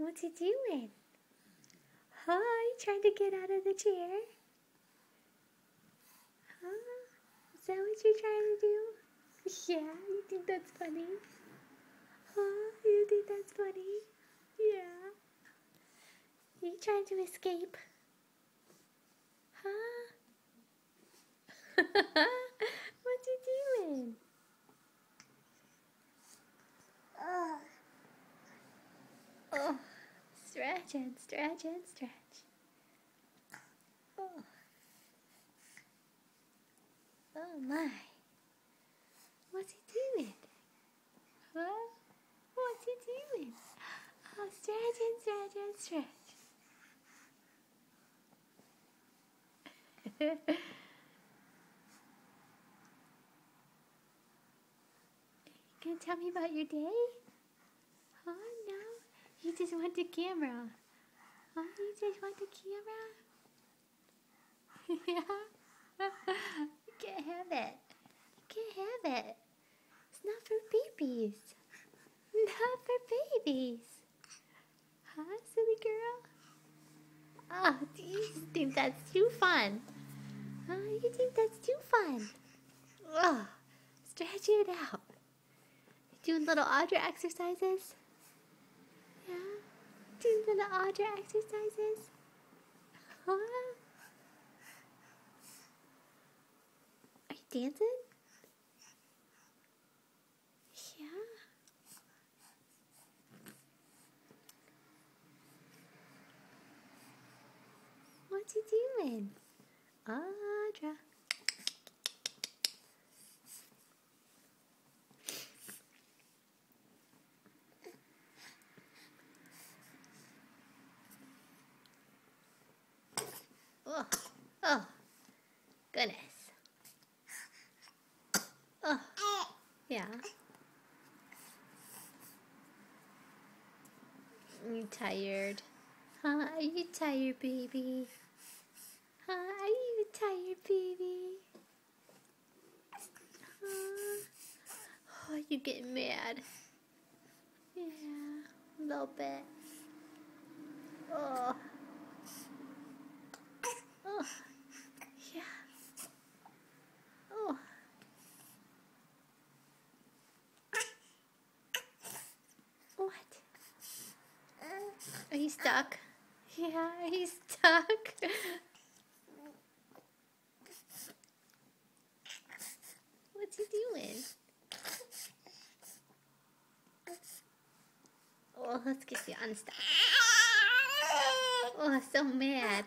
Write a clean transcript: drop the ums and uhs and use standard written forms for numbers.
What's he doing? Huh? You trying to get out of the chair? Huh? Is that what you're trying to do? Yeah, you think that's funny? Huh? You think that's funny? Yeah. You trying to escape? Huh? What's he doing? Oh, stretch and stretch and stretch. Oh. Oh my. What's he doing? Huh? What's he doing? Oh, stretch and stretch and stretch. Can you tell me about your day? Huh? No? You just want the camera. Huh? You just want the camera? Yeah? You can't have it. You can't have it. It's not for babies. Not for babies. Huh, silly girl? Oh, you think that's too fun. Huh? You think that's too fun. Oh, stretch it out. Doing little Audra exercises? Yeah? Doing little Audra exercises? Huh? Are you dancing? Yeah? What's he doing? Audra. Oh, oh, goodness. Oh, yeah. You tired? Huh? Are you tired, baby? Huh? Are you tired, baby? Huh? Oh, you getting mad? Yeah, a little bit. Oh. Oh. Yeah. Oh. What? Are you stuck? Yeah, are you stuck? What's he doing? Oh, let's get you unstuck. Oh, so mad.